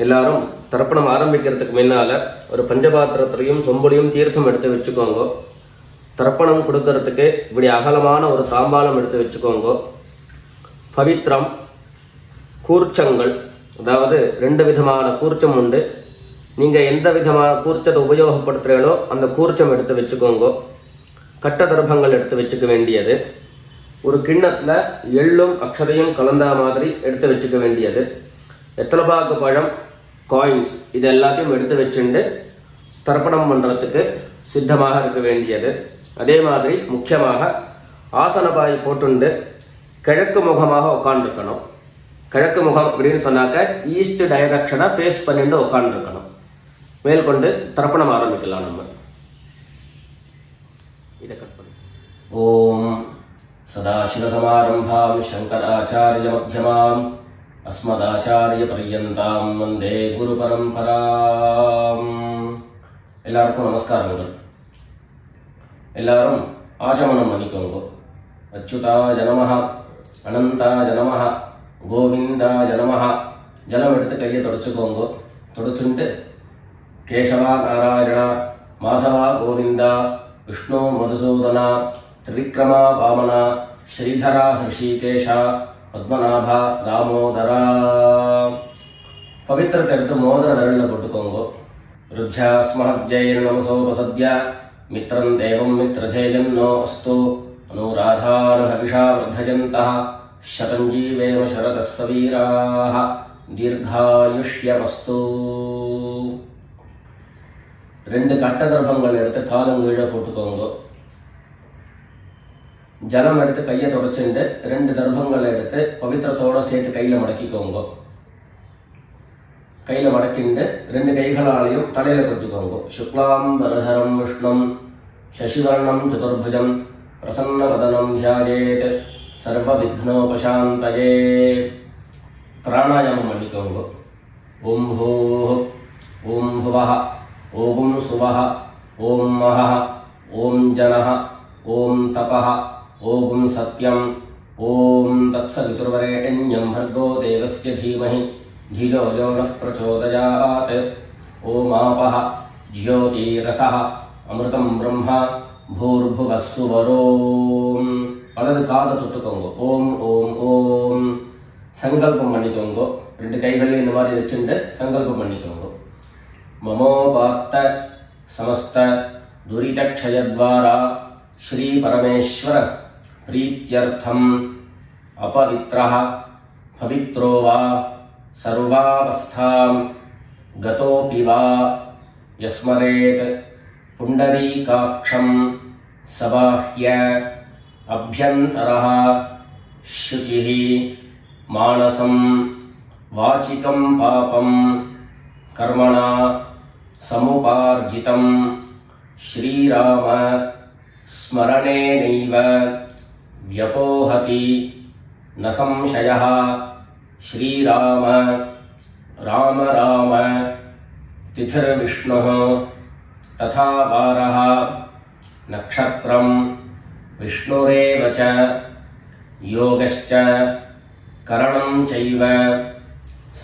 எல்லாரும் தர்ப்பணம் ஆரம்பிக்கிறதுக்கு முன்னால ஒரு பஞ்சபாத்திரத்திலையும் சொம்புலையும் தீர்த்தம் எடுத்து வச்சுக்கோங்க. தர்ப்பணம் கொடுக்கறதுக்கு இப்படி அகலமான ஒரு தாம்பாளம் எடுத்து வச்சுக்கோங்க. பவித்ரம், கூர்ச்சங்கள், அதாவது 2 விதமான கூர்ச்சம் உண்டு. நீங்கள் எந்த விதமான கூர்ச்சத்தை உபயோகப்படுத்துகிறீங்களோ அந்த கூர்ச்சம் எடுத்து வச்சுக்கோங்க. கட்ட தர்ப்பங்கள் எடுத்து வச்சுக்க வேண்டியது. ஒரு கிண்ணத்தில் எள்ளும் அக்ஷதையும் கலந்த மாதிரி எடுத்து வச்சுக்க வேண்டியது. வெத்தலைப்பாக்கு பழம், காயின்ஸ், இது எல்லாத்தையும் எடுத்து வச்சுட்டு தர்ப்பணம் பண்ணுறதுக்கு சித்தமாக இருக்க வேண்டியது. அதே மாதிரி முக்கியமாக ஆசனபாய் போட்டுண்டு கிழக்கு முகமாக உட்காந்துருக்கணும். கிழக்கு முகம் அப்படின்னு சொன்னாக்க ஈஸ்ட் டைரக்ஷனை ஃபேஸ் பண்ணிட்டு உட்காந்துருக்கணும். மேற்கொண்டு தர்ப்பணம் ஆரம்பிக்கலாம். நம்ம இதை கட் பண்ணி ஓம் சதாசிவசமாரம்பாம் சங்கராச்சாரிய மத்தியமாம் அஸ்மதாச்சாரிய பர்யந்தாம் வந்தே குரு பரம்பராம். எல்லாருக்கும் நமஸ்காரங்கள். எல்லாரும் ஆச்சமனம் பண்ணிக்கோங்க. அச்சுதாய நமஹ, அனந்தாய நமஹ, கோவிந்தாய நமஹ. ஜலம் எடுத்து கையை தொடச்சுக்கோங்க. தொடச்சுட்டு கேசவா நாராயணா, மாதவா கோவிந்தா, விஷ்ணு மதுசூதனா, திரிவிக்ரமா வாமனா, ஸ்ரீதரா ஹிருஷிகேஷா, பத்மநாபா தாமோதரா. பவித்திரத்தை எடுத்து மோதிர விரலில் போட்டுக்கோங்க. ருத்யாஸ்மஹத்யைர் நமசோபசத்ய மித்ரம் தேவம் மித்ரதேயம் நோ அஸ்து அனுராதானுஹவிஷா வர்தயந்தः சதஞ்சீவேம சரதः சவீராः தீர்காயுஷ்யமஸ்து. 2 கட்ட தர்ப்பங்கள் எடுத்து காலங்கீழே போட்டுக்கோங்க. ஜலம் எடுத்து கையை தொடச்சுட்டு 2 தர்ப்பங்களை எடுத்து பவித்திரத்தோடு சேர்த்து கையில் மடக்கிக்கோங்க. கையில் மடக்கிண்டு 2 கைகளாலையும் தலையில் கொட்டிக்கோங்க. சுக்லாம் வரதரம் விஷ்ணம் சசிவர்ணம் சதுர்புஜம் பிரசன்னவதனம் தியாயேத் சர்வ விக்னோபசாந்தயே. பிராணாயாமம் பண்ணிக்கோங்க. ஓம் ஹூஹ், ஓம் ஹுவஹ, ஓம் சுவஹ, ஓம் மஹஹ, ஓம் ஜனஹ, ஓம் தபஹ, ஓம் சத்யம், ஓம் தத்சவிதுர்வரேண்யம் भर्गो देवस्य धीमहि धियो यो नः प्रचोदयात्. ஓம் ஆபஹ ஜ்யோதிரசஹ அமிர்தம் பிரம்மா பூர்புவः சுவரோம். வலது காதை தொட்டுக்கோங்க. ஓம் ஓம் ஓம். சங்கல்பம் பண்ணிக்கோங்க. 2 கைகளையும் இந்த மாதிரி வச்சுட்டு சங்கல்பம் பண்ணிக்கோங்க. மமோபாத்த சமஸ்த துரிதக்ஷயத்வாரா ஸ்ரீ பரமேஸ்வர प्रीत्यर्थम अपवित्रः पवित्रो वा सर्वावस्थां गतोऽपि वा यस्मरेत् पुण्डरीकाक्षं सबाह्य अभ्यन्तरः शुचिः मानसं वाचिकं पापं कर्मणा समुपार्जितं श्रीराम स्मरणेनैव व्यपोहति न संशयः. श्रीराम राम राम तिथिर्विष्णुः तथा वारः नक्षत्रं विष्णुरेव च योगश्च करणं चैव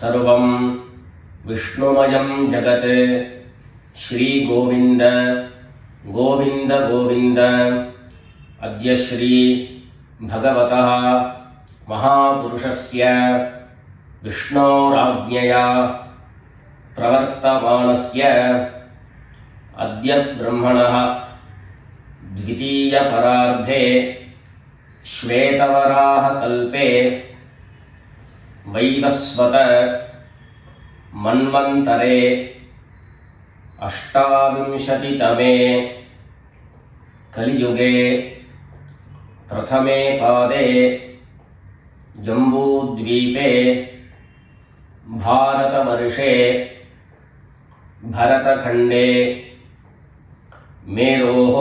सर्वं विष्णुमयं जगत्. श्री गोविंद गोविंद गोविंद. अद्य श्री भगवतः महापुरुषस्य विष्णोराज्ञया प्रवर्तमानस्य अद्य ब्रह्मणः द्वितीयपरार्धे श्वेतवराहकल्पे वैवस्वत मन्वन्तरे 28तमे कलियुगे प्रथमे पादे जम्बूद्वीपे भारतवर्षे भरतखण्डे मेरोः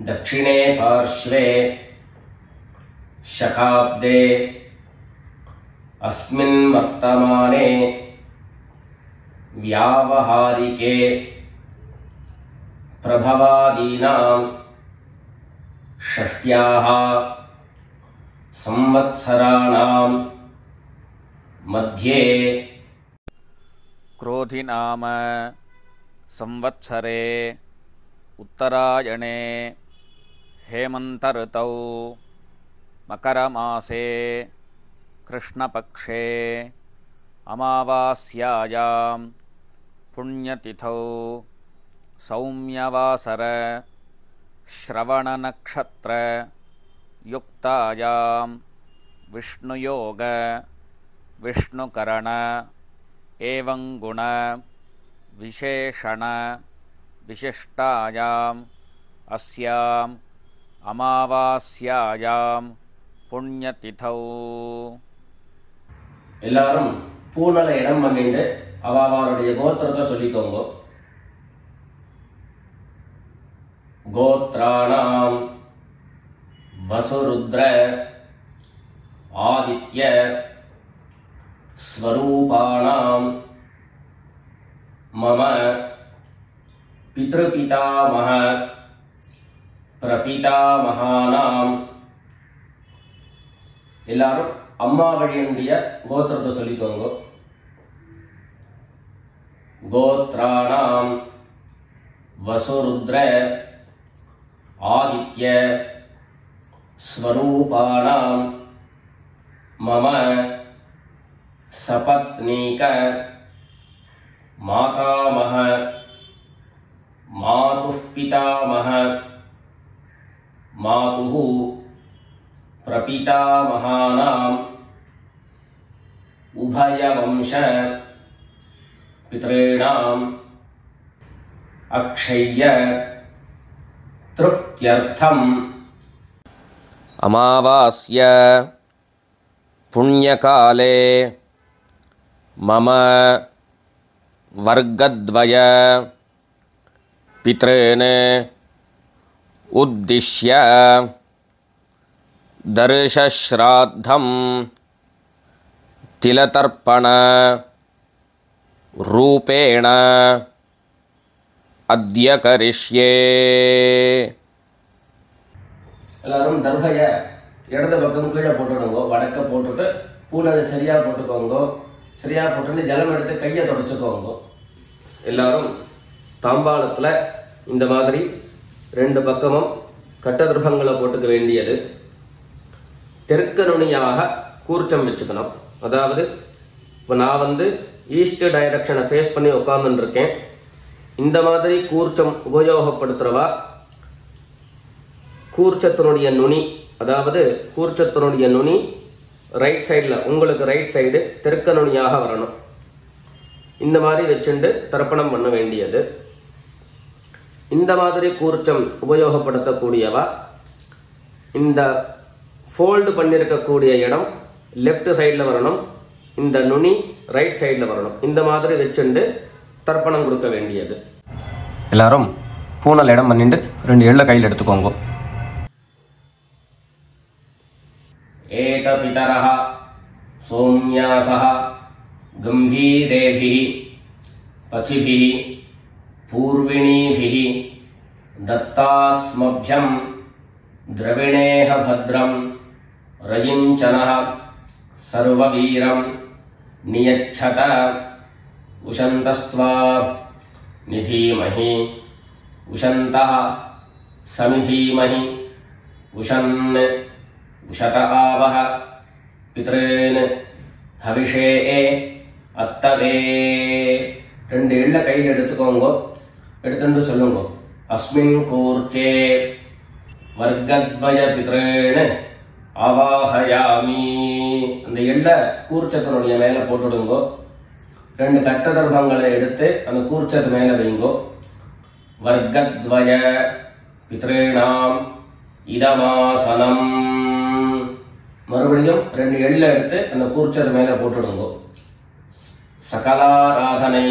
दक्षिणे पार्श्वे शकाब्दे अस्मिन् वर्तमाने व्यावहारिके प्रभवादीनां षष्ट्याः संवत्सराणां मध्ये क्रोधि नाम संवत्सरे उत्तरायणे हेमन्तऋतौ मकरमासे कृष्णपक्षे अमावास्यायां पुण्यतिथौ सौम्यवासर श्रवणनक्षत्र युक्तायां विष्णुयोग विष्णुकरण एवं गुण विशेषण विशिष्टायाम् अस्याम् अमावास्यायां पुण्यतिथौ எல்லாரும் பூனல இடம் பண்ணிட்டு அவளுடைய கோத்திரத்தை சொல்லிக்கோங்க. கோத்ராணாம் வசுருத்ர ஆதித்ய ஸ்வரூபாணாம் மம பித்ருபிதாமஹ பிரபிதாமஹானாம். எல்லாரும் அம்மா வழியினுடைய கோத்திரத்தை சொல்லிக்கோங்க. கோத்ராணாம் வசுருத்ர ஆதித்ய ஸ்வரூபாணாம் மம சபத்னீக மாதாமஹ மாதுः பிதாமஹ மாதுः பிரபிதாமஹானாம் உபயவம்ச பித்ரேணாம் அக்ஷய்ய திருப்த்யர்த்தம். अमावास्य पुण्यकाले मम वर्गद्वय पितॄन् उद्दिश्य दर्शश्राद्धं तिलतर्पण रूपेण अद्य करिष्ये. எல்லாரும் தர்பைய இடது பக்கம் கீழே போட்டுடுங்க. வடக்க போட்டுட்டு பூனலை சரியா போட்டுக்கோங்க. சரியா போட்டுட்டு ஜலம் எடுத்து கையை தொடச்சுக்கோங்க. எல்லாரும் தாம்பாளத்துல இந்த மாதிரி ரெண்டு பக்கமும் கட்ட தர்பங்களை போட்டுக்க வேண்டியது. தெற்கு நுனியாக கூர்ச்சம் வச்சுக்கணும். அதாவது இப்போ நான் ஈஸ்ட் டைரக்ஷனை ஃபேஸ் பண்ணி உட்கார்ந்துட்டு இருக்கேன். இந்த மாதிரி கூர்ச்சம் உபயோகப்படுத்துறவா கூர்ச்சத்தினுடைய நுனி, அதாவது கூர்ச்சத்தினுடைய நுனி ரைட் சைடில், உங்களுக்கு ரைட் சைடு தெற்கு நுனியாக வரணும். இந்த மாதிரி வச்சுட்டு தர்ப்பணம் பண்ண வேண்டியது. இந்த மாதிரி கூர்ச்சம் உபயோகப்படுத்தக்கூடியவா இந்த ஃபோல்டு பண்ணியிருக்கக்கூடிய இடம் லெஃப்ட் சைடில் வரணும். இந்த நுனி ரைட் சைடில் வரணும். இந்த மாதிரி வச்சுட்டு தர்ப்பணம் கொடுக்க வேண்டியது. எல்லாரும் பூனல் இடம் பண்ணிட்டு ரெண்டு எள்ள கையில் எடுத்துக்கோங்க. ஏத பிதரஹ சோம்யாசஹ கம்பீரேபிஹி பதிபிஹி பூர்விணீபிஹி தத்தாஸ்மப்யம் द्रविणेह भद्रं रयिञ्चनः सर्ववीरं नियच्छत उशन्तस्त्वा निधीमहि उशन्तः समिधीमहि उशन् उशत आवह पितॄन् हविषे अत्तवे. ரெண்டு எள்ள கையில் எடுத்துக்கோங்க. எடுத்துட்டு சொல்லுங்க. அஸ்மின் கூர்ச்சே வர்க்கத்வய பித்ரேணு ஆவாஹயாமி. அந்த எள்ள கூர்ச்சத்தினுடைய மேலே போட்டுடுங்கோ. ரெண்டு கட்ட தர்பங்களை எடுத்து அந்த கூர்ச்சத்து மேலே வைங்கோ. வர்க்கத்வய பித்ரேணாம் இதமாசனம். மறுபடியும் ரெண்டு எள்ள எடுத்து அந்த கூர்ச்சத்து மேலே போட்டுடுங்கோ. சகலாராதனை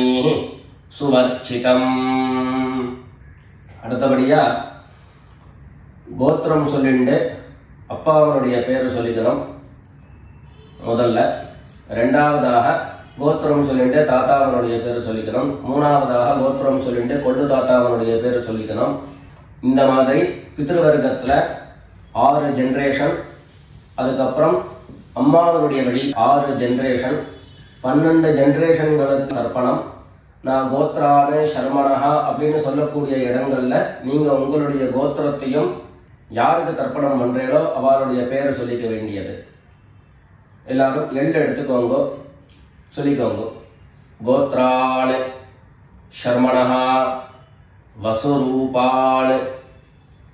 சுவர்ச்சிதம். அடுத்தபடியா கோத்திரம் சொல்லிட்டு அப்பாவனுடைய பேர் சொல்லிக்கணும் முதல்ல. ரெண்டாவதாக கோத்திரம் சொல்லிட்டு தாத்தாவனுடைய பேர் சொல்லிக்கணும். மூணாவதாக கோத்திரம் சொல்லிட்டு கொள்ளு தாத்தாவனுடைய பேர் சொல்லிக்கணும். இந்த மாதிரி பித்ருவர்க்கத்தில் 6 ஜென்ரேஷன், அதுக்கப்புறம் அம்மாவனுடைய வழி 6 ஜென்ரேஷன், 12 ஜென்ரேஷன்களுக்கு தர்ப்பணம். நான் கோத்ரானு சர்மணஹா அப்படின்னு சொல்லக்கூடிய இடங்கள்ல நீங்க உங்களுடைய கோத்திரத்தையும் யாருக்கு தர்ப்பணம் பண்றீங்களோ அவளுடைய பேரை சொல்லிக்க வேண்டியது. எல்லாரும் எள்ளு எடுத்துக்கோங்க, சொல்லிக்கோங்க. கோத்ரானு சர்மணஹா வசுரூபான்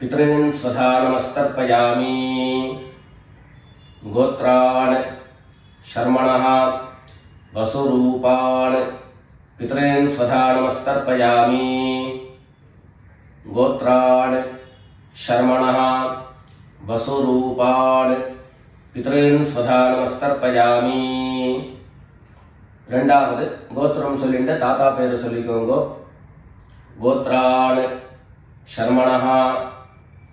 பித்ருன் ஸ்வதா நமஸ்தர்ப்பயாமி. கோத்ரான் சர்மணஹா வசுரூபான் பித்ருன் ஸ்வதா நமஸ்தர்ப்பயாமி. கோத்ரான் சர்மணஹா வசுரூபான் பித்ருன் ஸ்வதா நமஸ்தர்ப்பயாமி. ரெண்டாவது கோத்திரம் சொல்லிட்டு தாத்தா பேரு சொல்லிக்கோங்க. கோத்ரான் சர்மணஹா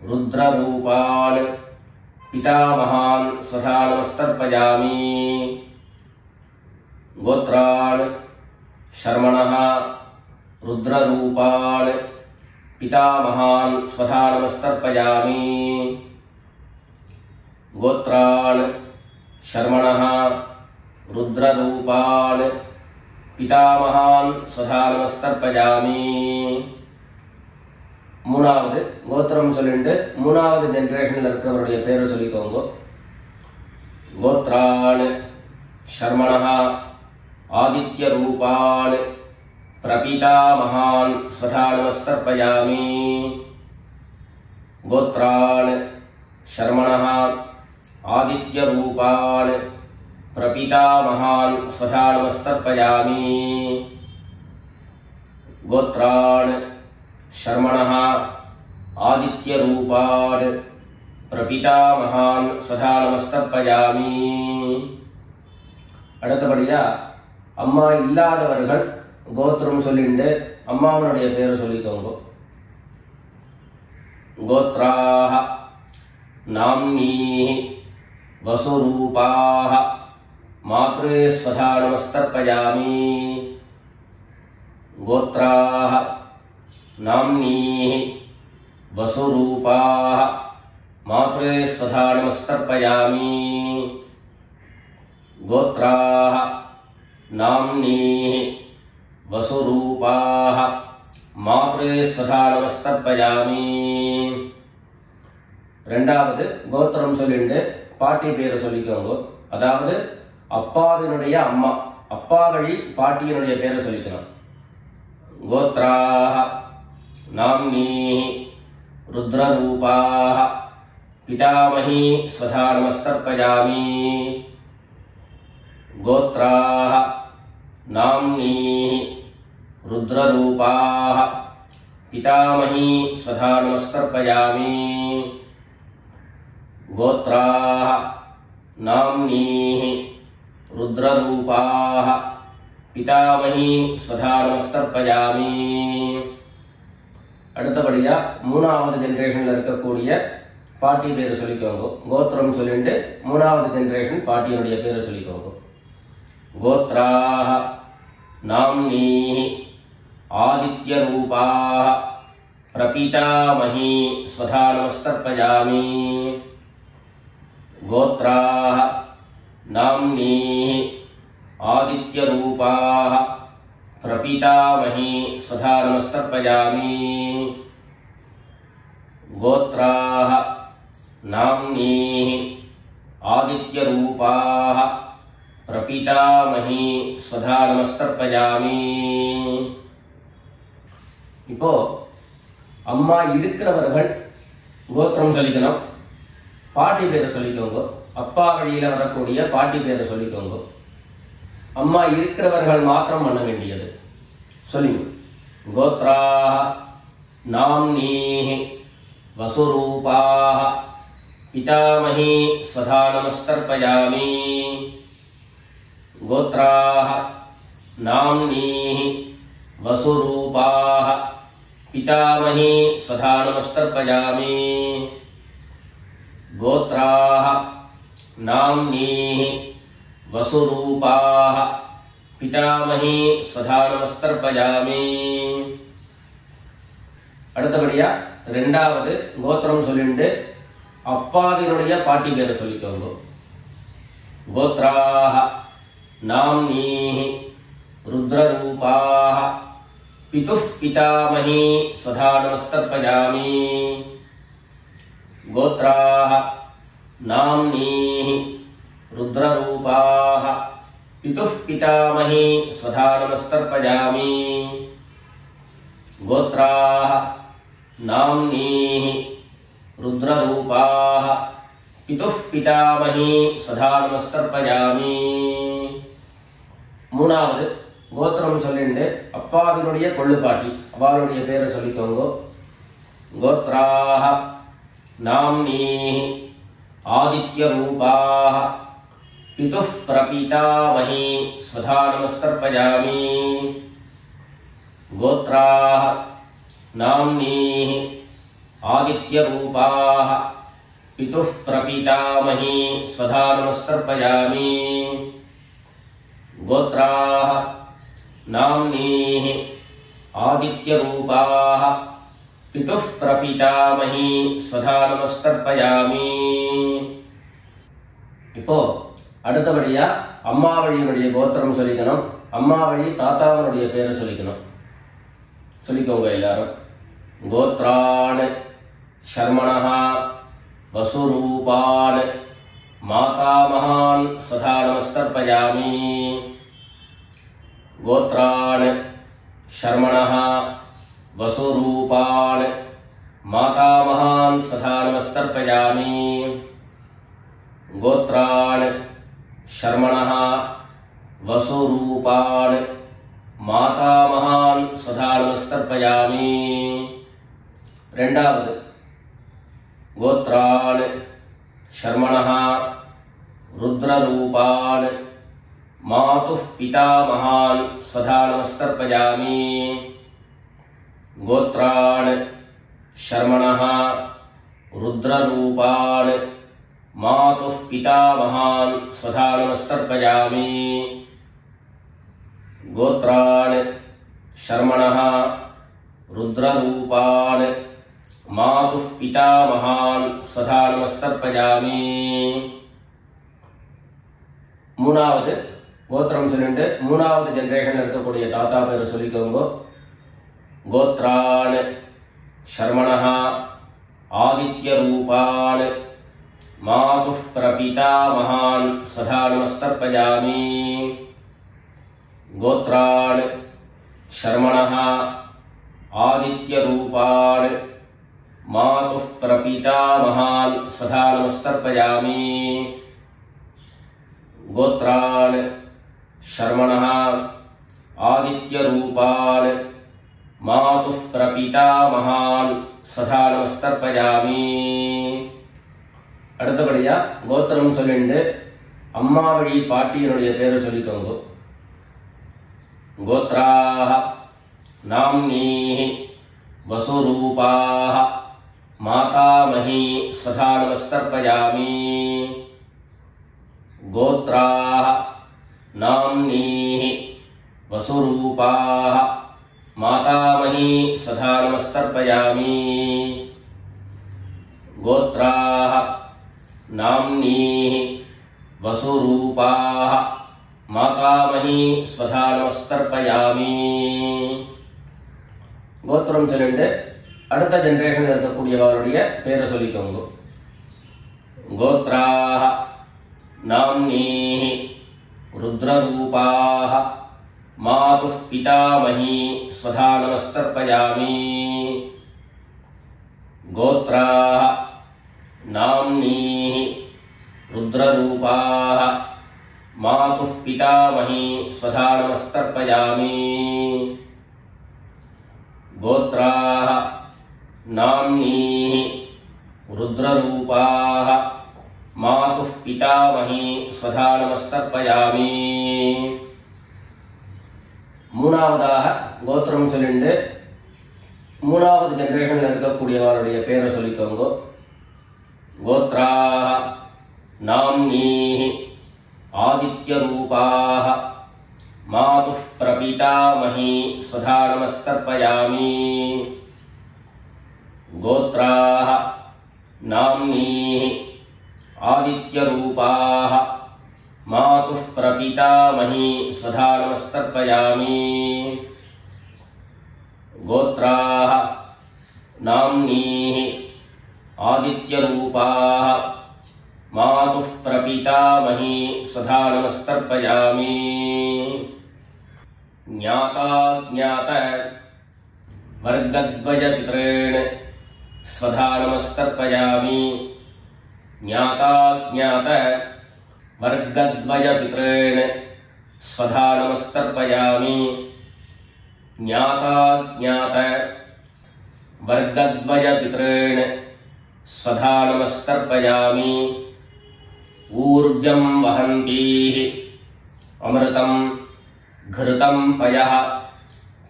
ருத்ரரூபான் பிதாமகான் ஸ்வதா நமஸ்தர்ப்பயாமி. கோத்ரான் சர்மணஹா ருத்ரரூபான் பிதாமகான் ஸ்வதா நமஸ்தர்ப்பயாமி. கோத்ரான் சர்மணஹா ருத்ரரூபான் பிதாமகான் ஸ்வதா நமஸ்தர்ப்பயாமி. மூணாவது கோத்திரம் சொல்லிட்டு மூணாவது ஜென்ரேஷன்ல இருக்கிறவருடைய பேரை சொல்லிக்கோங்க. கோத்ரான் சர்மணஹா ஆதித்ய ரூபான் பிரபிதாமகான் ஸ்வதா நமஸ்தர்ப்பயாமி. கோத்ரான் சர்மணஹா ஆதித்ய ரூபான் பிரபிதாமகான் ஸ்வதா நமஸ்தர்ப்பயாமி. கோத்ரான் சர்மணஹா ஆதித்ய ரூபான் பிரபிதாமகான் ஸ்வதா நமஸ்தர்ப்பயாமி. அடுத்தபடியா அம்மா இல்லாதவர்கள் கோத்திரம் சொல்லிட்டு அம்மாவனுடைய பேரை சொல்லிக்கோங்க. கோத்ராஹ நாம்னீஹி வசுரூபாஹ மாத்ரே ஸ்வதா நமஸ்தர்ப்பயாமி. கோத்ராஹ நாம்னீஹி வசுரூபாஹ மாத்ரே ஸ்வதா நமஸ்தர்ப்பயாமி. கோத்ராஹ நாம்னீஹி வசுரூபாஹ மாத்ரே ஸ்வதா நமஸ்தர்ப்பயாமி. ரெண்டாவது கோத்திரம் சொல்லிட்டு பாட்டி பேரை சொல்லிக்கோங்க. அதாவது அப்பாவினுடைய அம்மா, அப்பா வழி பாட்டியினுடைய பேரை சொல்லிக்கணும். கோத்ராஹ நாம்னீஹி ருத்ரரூபாஹ பிதாமஹி ஸ்வதா நமஸ்தர்ப்பயாமி. கோத்ராஹ நாம்னீஹி ருத்ரரூபாஹ பிதாமஹி ஸ்வதா நமஸ்தர்ப்பயாமி. கோத்ராஹ நாம்னீஹி ருத்ரரூபாஹ பிதாமஹி ஸ்வதா நமஸ்தர்ப்பயாமி. அடுத்தபடியா மூணாவது ஜென்ரேஷன்ல இருக்கக்கூடிய பாட்டி பேரை சொல்லிக்கோங்க. கோத்திரம் சொல்லிட்டு மூணாவது ஜென்ரேஷன் பாட்டியினுடைய பேரை சொல்லிக்கோங்க. கோத்ராஹ நாம்னீஹி ஆதித்ய ரூபாஹ பிரபிதாமஹி ஸ்வதா நமஸ்தர்ப்பயாமி. கோத்ராஹ நாம்னீஹி ஆதித்ய ரூபாஹ பிரபிதாமஹி ஸ்வதா நமஸ்தர்ப்பயாமி. கோத்ராஹ நாம்னீஹி ஆதித்ய ரூபாஹ பிரபிதாமஹி ஸ்வதா நமஸ்தர்ப்பயாமி. இப்போ அம்மா இருக்கிறவர்கள் கோத்திரம் சொல்லிக்கணும், பாட்டி பேரை சொல்லிக்கோங்க. அப்பா வழியில வரக்கூடிய பாட்டி பேரை சொல்லிக்கோங்க. அம்மா இருக்கிறவர்கள் மாத்திரம் பண்ண வேண்டியது சொல்லிங்க. கோத்ராஹ நாம்னீஹி வசுரூபாஹ பிதாமஹி ஸ்வதா நமஸ்தர்ப்பயாமி. கோத்ராஹ நாம்னீஹி வசுரூபாஹ பிதாமஹி ஸ்வதா நமஸ்தர்ப்பயாமி. கோத்ராஹ நாம்னீஹி வசுரூபாஹ பிதாமஹி ஸ்வதா நமஸ்தர்ப்பயாமி. அடுத்தபடியா ரெண்டாவது கோத்திரம் சொல்லிட்டு அப்பாவினுடைய பாட்டி பேரை சொல்லிக்கோங்க. கோத்ராஹ नाम्नीः रुद्ररूपाः पितुः पितामही स्वधा नमस्तर्पयामि। गोत्राः नाम्नीः रुद्ररूपाः पितुः पितामही स्वधा नमस्तर्पयामि। गोत्राः नाम्नीः रुद्ररूपाः पितुः पितामही स्वधा नमस्तर्पयामि। மூணாவது கோத்திரம் சொல்லிண்டு அப்பாவினுடைய கொள்ளுப்பாட்டி அவளுடைய பேரை சொல்லிக்கோங்க. கோத்ராஹ நாம்னீஹி ஆதித்யரூபாஹ பிதுः பிரபிதாமஹி ஸ்வதா நமஸ்தர்ப்பயாமி. கோத்ராஹ நாம்னீஹி ஆதித்யரூபாஹ பிதுः பிரபிதாமஹி ஸ்வதா நமஸ்தர்ப்பயாமி. गोत्राः नाम्नीः आदित्यरूपाः पितुः प्रपितामही स्वधा நமஸ்தர்ப்பயாமி. இப்போ அடுத்தபடியா அம்மா வழியினுடைய கோத்திரம் சொல்லிக்கணும். அம்மா வழி தாத்தாவனுடைய பேரை சொல்லிக்கணும். சொல்லிக்கோங்க எல்லாரும். கோத்ரான் சர்மணः வசுரூபான் மாதாமகான் स्वधा நமஸ்தர்ப்பயாமி. गोत्रान् शर्मणः वसुरूपान् मातामहान् स्वधा नमस्तर्पयामि. गोत्रान् शर्मणः वसुरूपान् मातामहान् स्वधा नमस्तर्पयामि. ரெண்டாவது गोत्रान् शर्मणः रुद्ररूपान् मातुः पितामहान् स्वधा नमस्तर्पयामि. गोत्रान् शर्मणः रुद्ररूपान् मातुः पितामहान् स्वधा नमस्तर्पयामि. गोत्रान् शर्मणः रुद्ररूपान् मातुः पितामहान् स्वधा नमस्तर्पयामि. மூணாவது கோத்திரம் சொல்லிட்டு மூணாவது ஜெனரேஷன்ல இருக்கக்கூடிய தாத்தா பேரை சொல்லிக்கோங்க. கோத்ரான் சர்மணः ஆதித்யரூபான் மாதுः பிரபிதாமகான் ஸ்வதா நமஸ்தர்ப்பயாமி. கோத்ரான் சர்மணः ஆதித்யரூபான் மாதுः பிரபிதாமகான் ஸ்வதா நமஸ்தர்ப்பயாமி. गोत्रान् शर्मणः आदित्यरूपान् मातुः प्रपितामहान् स्वधा நமஸ்தர்ப்பயாமி. அடுத்தபடியா கோத்திரம் சொல்லிண்டு அம்மா வழி பாட்டியினுடைய பேரை சொல்லிக்கோங்க. கோத்ராஹ நாம்னீஹ வசுரூபாஹ மாதாமஹி ஸ்வதா நமஸ்தர்ப்பயாமி. गोत्राः नाम्नीः वसुरूपाः मातामही स्वधा नमस्तर्पयामि. गोत्राः नाम्नीः वसुरूपाः मातामही स्वधा नमस्तर्पयामि. கோத்திரம் சொல்லிட்டு அடுத்த ஜெனரேஷன்ல இருக்கக்கூடியவருடைய பேரை சொல்லிக்கோங்க. கோத்ராஹ नाम्नीः रुद्ररूपाः मातुः पितामही स्वधा नमस्तर्पयामि. गोत्राः नाम्नीः रुद्ररूपाः मातुः पितामही स्वधा नमस्तर्पयामि. गोत्राः नाम्नीः रुद्ररूपाः मातुः पितामही स्वधा நமஸ்தர்ப்பயாமி. மூணாவதாக கோத்திரம் சொல்லிண்டு மூணாவது ஜெனரேஷன்ல இருக்கக்கூடியவருடைய பேரை சொல்லிக்கோங்க. கோத்ராஹ நாம்னீஹ ஆதித்யரூபாஹ மாதுः பிரபிதாமஹி ஸ்வதா நமஸ்தர்ப்பயாமி. गोत्राः नाम्नीः आदित्यरूपाः मातुः प्रपितामही स्वधा नमस्तर्पयामि। गोत्राः नाम्नीः आदित्यरूपाः मातुः प्रपितामही स्वधा नमस्तर्पयामि। ज्ञाता ज्ञात वर्गद्वयपितॄन् स्वधा नमस्तर्पयामि। ज्ञाता ज्ञात वर्गद्वयपितॄन् स्वधा नमस्तर्पयामि। ज्ञाता ज्ञात वर्गद्वयपितॄन् स्वधा नमस्तर्पयामि। ऊर्जं वहन्तीः अमृतं घृतं पयः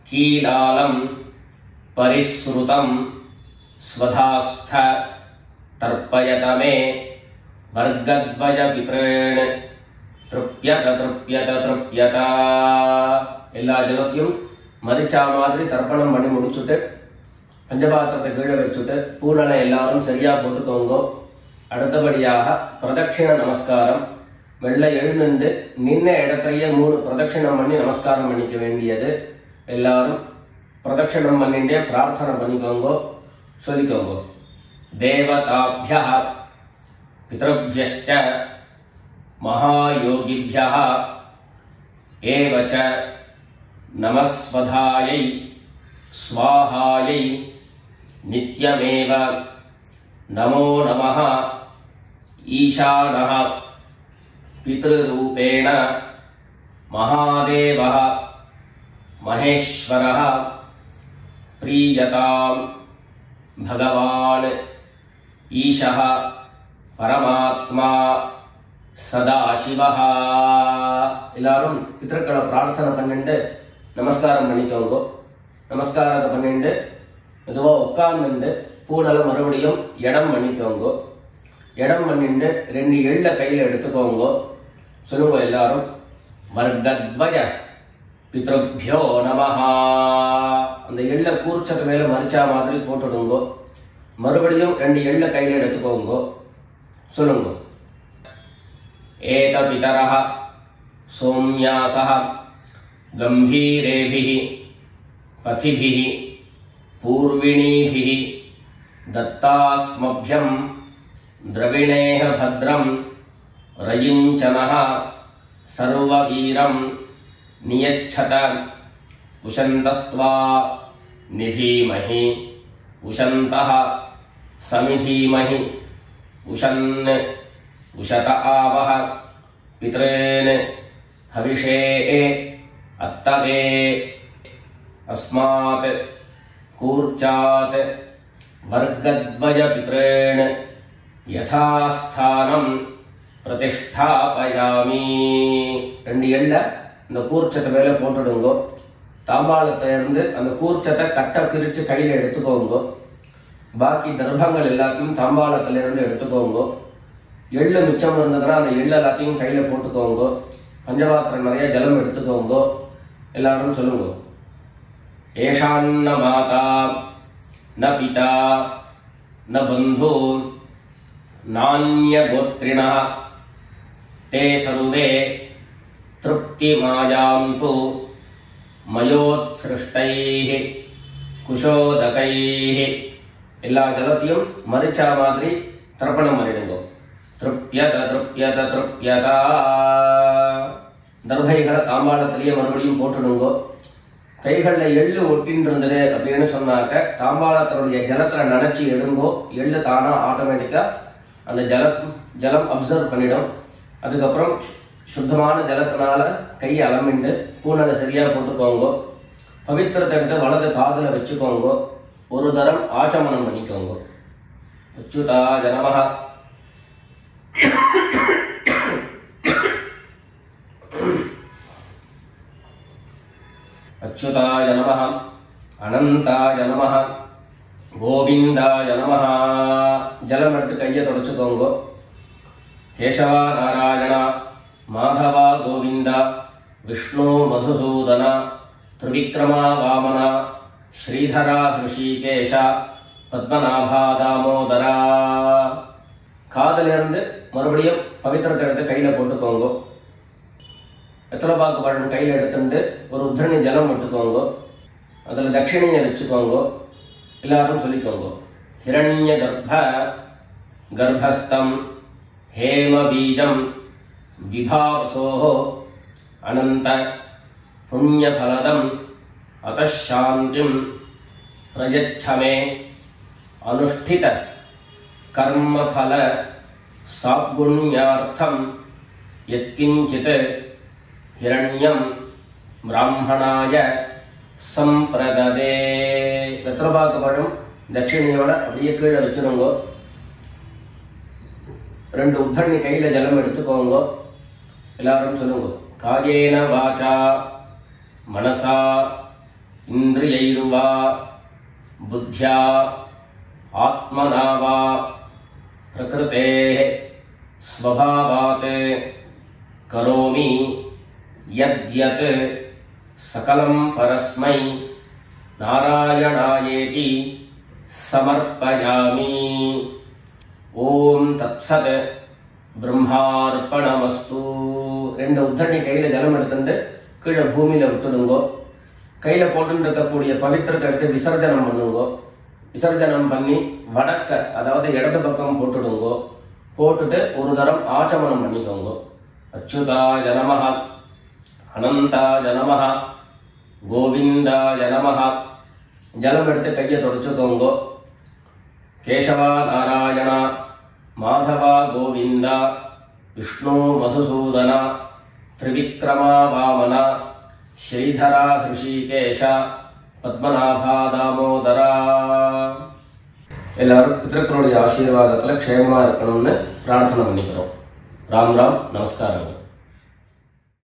कीलालं परिसृतं स्वधास्थ तर्पयत मे वर्गद्वयपितॄन् तृप्यत तृप्यत तृप्यत। எல்லா ஜலத்தையும் மரிச்சா மாதிரி தர்ப்பணம் பண்ணி முடிச்சுட்டு பஞ்சபாத்திரத்தை கீழே வச்சுட்டு பூனலை எல்லாரும் சரியா போட்டுக்கோங்க. அடுத்தபடியாக பிரதட்சிண நமஸ்காரம். வெள்ளை எழுந்துண்டு நின்ன இடத்தையே 3 பிரதட்சிணம் பண்ணி நமஸ்காரம் பண்ணிக்க வேண்டியது. எல்லாரும் பிரதட்சிணம் பண்ணிண்டே பிரார்த்தனை பண்ணிக்கோங்க, சொல்லிக்கோங்க. தேவதாभ्यः பித்ருभ्यश्च महायोगिभ्यः एव च नमस्वधायै स्वाहायै नित्यमेव नमो नमः। ईशानः पितृरूपेण महादेवः महेश्वरः प्रीयतां भगवान् ईशः परमात्मा सदाशिवः। எல்லாரும் பித்ருக்களை பிரார்த்தனை பண்ணிட்டு நமஸ்காரம் பண்ணிக்கோங்க. நமஸ்காரத்தை பண்ணிட்டு மெதுவாக உட்கார்ந்துட்டு பூனலை மறுபடியும் இடம் பண்ணிக்கோங்க. இடம் பண்ணிட்டு 2 எள்ள கையில் எடுத்துக்கோங்க. சொல்லுங்க எல்லாரும், வர்கத்வய பித்ருभ्यो நமஹ. அந்த எள்ள கூர்ச்சத்து மேல மரிச்சா மாதிரி போட்டுடுங்க. மறுபடியும் 2 எள்ள கையில் எடுத்துக்கோங்க. சொல்லுங்க, ஏத பிதரஹ சோம்யாசஹ गंभीरेभिः पथिभिः पूर्विणीभिः दत्तास्मभ्यं द्रविणेह भद्रं रयिञ्चनः सर्ववीरं नियच्छत उशन्तस्त्वा निधीमहि उशन्तः समिधीमहि उशन् उशत आवह पितॄन् हविषे अत्तवे अस्मात् कूर्चात् वर्गद्वयपितॄन् यथास्थानं प्रतिष्ठापयामि. 2 எள்ள இந்த கூர்ச்சத்தை மேல போட்டுடுங்க. தாம்பாளத்தை இருந்து அந்த கூர்ச்சத்தை கட்ட பிரிச்சு கையில எடுத்துக்கோங்க. பாக்கி தர்ப்பங்கள் எல்லாத்தையும் தாம்பாளத்துல இருந்து எடுத்துக்கோங்க. எள்ளு மிச்சம் இருந்ததுன்னா அந்த எள்ளு எல்லாத்தையும் கையில போட்டுக்கோங்க. பஞ்சபாத்திரம் நிறைய ஜலம் எடுத்துக்கோங்க. எல்லாரும் சொல்லுங்க, ஏஷான்ன மாதா ந பிதா ந பந்து நான்ய கோத்ரிணः தே சர்வே திருப்திமாயாந்து மயோத்ஸ்ருஷ்டைः குஷோதகைः. எல்லா ஜலத்தையும் மரிச்சா மாதிரி தர்ப்பணம் பண்ணிடுங்க. திருப்யத திருப்யத திருப்யதா. தர்பைகளை தாம்பாளத்திலேயே மறுபடியும் போட்டுடுங்க. கைகளில் எள்ளு ஒட்டின்னு இருந்தது அப்படின்னு சொன்னாக்க தாம்பாளத்தினுடைய ஜலத்தில் நினச்சி எடுங்கோ. எள்ளு தானா ஆட்டோமேட்டிக்காக அந்த ஜலம் அப்சர்வ் பண்ணிடும். அதுக்கப்புறம் சுத்தமான ஜலத்தினால கையை அலமிண்டு பூனலை சரியாக போட்டுக்கோங்க. பவித்திரத்தை எடுத்து வலது காதில் வச்சுக்கோங்க. ஒரு தரம் ஆச்சமனம் பண்ணிக்கோங்க. அச்சுதாய நமஹ. अच्युताय नमः अनंताय नमः गोविंदाय नमः. जलम எடுத்து கையை தொடச்சுக்கோங்க. கேசவா நாராயண மாதவா கோவிந்த விஷ்ணு மதுசூதன त्रिविक्रमा वामन श्रीधरा ऋषिकेश पद्मनाभा दामोदरा. காதிலிருந்து மறுபடியும் பவித்திரத்தை எடுத்து கையில் போட்டுக்கோங்க. வெத்தலைப்பாக்கு பழம் கையில் எடுத்துட்டு ஒரு உத்தரணி ஜலம் விட்டுக்கோங்க. அதில் தட்சிணையை வச்சுக்கோங்க. எல்லாரும் சொல்லிக்கோங்க. ஹிரண்ய கர்ப்பஸ்தம் ஹேம பீஜம் விபாவசோஹோ அனந்த புண்ணியபலதம் அதசாந்திம் பிரயச்சமே அனுஷ்டித கர்மபல சாப்குண்யார்த்தம் யத்கிஞ்சித் ஹிரண்யம் பிராமணாய சம்பிரததே. வெத்தலைப்பாக்கு பழம் தட்சிணையோட அப்படியே கீழே வச்சுருங்க. 2 உத்தரணி கையில் ஜலம் எடுத்துக்கோங்க. எல்லாரும் சொல்லுங்க. காயேன வாசா மனசா இந்திரியைர்வா புத்தியா ஆத்மனா வா பிரகிருதேஹ ஸ்வபாவாத் கரோமி யத்யத் சகலம் பரஸ்மை நாராயணாயேதி சமர்ப்பயாமி. ஓம் தத்சத் பிரம்மார்ப்பணமஸ்து. 2 உத்தரணி கையில் ஜலம் எடுத்துட்டு கீழே பூமியில் விட்டுடுங்கோ. கையில் போட்டு இருக்கக்கூடிய பவித்திரத்தை எடுத்து விசர்ஜனம் பண்ணுங்கோ. விசர்ஜனம் பண்ணி வடக்க, அதாவது இடது பக்கம் போட்டுடுங்கோ. போட்டுட்டு ஒரு தரம் ஆச்சமனம் பண்ணிக்கோங்க. அச்சுதாய நமஹ, அனந்தாய நமஹ, கோவிந்தாய நமஹ. ஜலம் எடுத்து கையை தொடச்சுக்கோங்க. கேசவா நாராயண மாதவா கோவிந்தா விஷ்ணு மதுசூதன திரிவிக்ரமா வாமன ஸ்ரீதரா ஹிருஷிகேஷ பத்மநாபா தாமோதரா. எல்லாரும் பிதர்களுடைய ஆசீர்வாதத்தில் க்ஷேமமாக இருக்கணும்னு பிரார்த்தனை பண்ணிக்கிறோம். ராம் ராம், நமஸ்காரங்கள்.